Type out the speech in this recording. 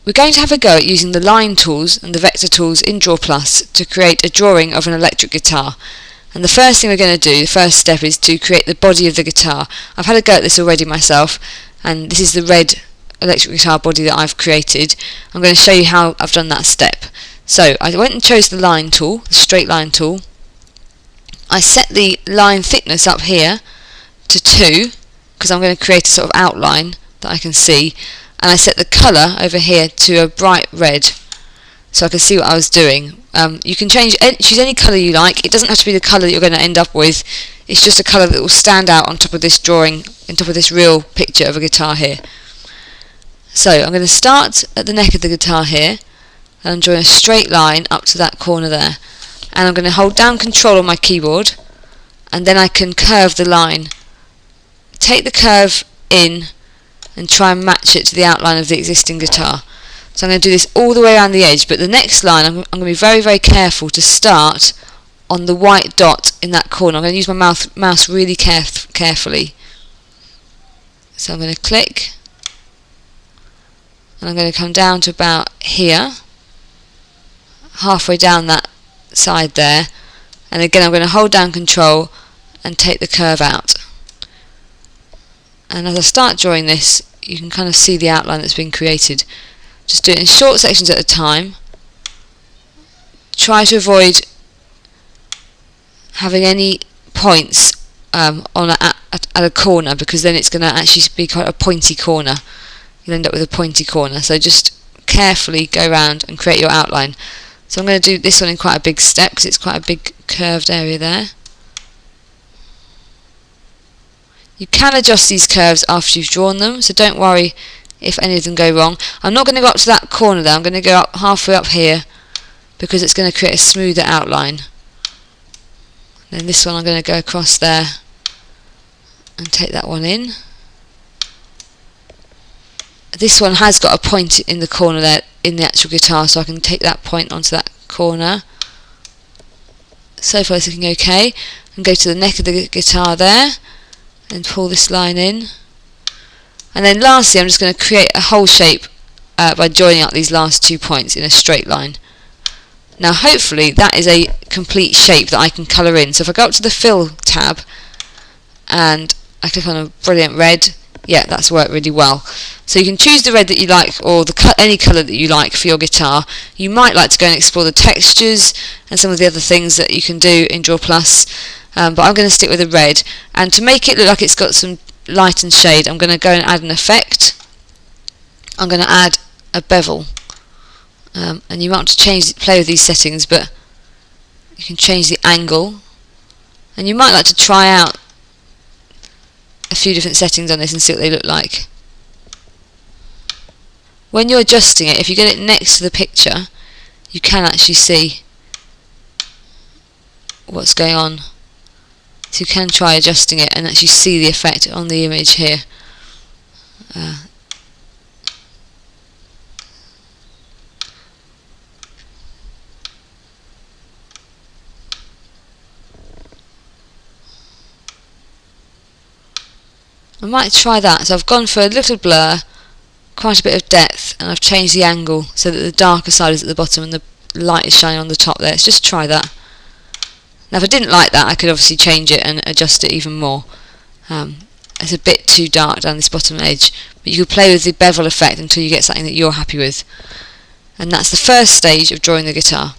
we're going to have a go at using the line tools and the vector tools in Drawplus to create a drawing of an electric guitar. And the first thing we're going to do, the first step, is to create the body of the guitar. I've had a go at this already myself, and this is the red electric guitar body that I've created. I'm going to show you how I've done that step. So I went and chose the line tool, the straight line tool. I set the line thickness up here to 2, because I'm going to create a sort of outline that I can see, and I set the colour over here to a bright red so I can see what I was doing. You can choose any colour you like. It doesn't have to be the colour that you're going to end up with. It's just a colour that will stand out on top of this drawing, on top of this real picture of a guitar here. So I'm going to start at the neck of the guitar here, and I'm drawing a straight line up to that corner there. And I'm going to hold down Control on my keyboard, and then I can curve the line. Take the curve in and try and match it to the outline of the existing guitar. So I'm going to do this all the way around the edge, but the next line I'm going to be very, very careful to start on the white dot in that corner. I'm going to use my mouse really carefully. So I'm going to click, and I'm going to come down to about here, halfway down that side there, and again I'm going to hold down Control and take the curve out. And as I start drawing this, you can kind of see the outline that's been created. Just do it in short sections at a time. Try to avoid having any points at a corner, because then it's going to actually be quite a pointy corner. You'll end up with a pointy corner. So just carefully go around and create your outline. So I'm going to do this one in quite a big step, because it's quite a big curved area there. You can adjust these curves after you've drawn them, so don't worry if any of them go wrong. I'm not going to go up to that corner there. I'm going to go up halfway up here, because it's going to create a smoother outline. And then this one I'm going to go across there and take that one in. This one has got a point in the corner there in the actual guitar, so I can take that point onto that corner. So far it's looking okay. And go to the neck of the guitar there and pull this line in. And then lastly I'm just going to create a whole shape by joining up these last 2 points in a straight line. Now hopefully that is a complete shape that I can colour in. So if I go up to the Fill tab and I click on a brilliant red, yeah, that's worked really well. So you can choose the red that you like, or any colour that you like for your guitar. You might like to go and explore the textures and some of the other things that you can do in Drawplus, but I'm going to stick with the red. And to make it look like it's got some light and shade, I'm going to go and add an effect. I'm going to add a bevel, and you want to play with these settings, but you can change the angle, and you might like to try out a few different settings on this and see what they look like. When you're adjusting it, if you get it next to the picture, you can actually see what's going on. So you can try adjusting it and actually see the effect on the image here. I might try that. So I've gone for a little blur, quite a bit of depth, and I've changed the angle so that the darker side is at the bottom and the light is shining on the top there. Let's just try that. Now if I didn't like that, I could obviously change it and adjust it even more. It's a bit too dark down this bottom edge, but you could play with the bevel effect until you get something that you're happy with. And that's the first stage of drawing the guitar.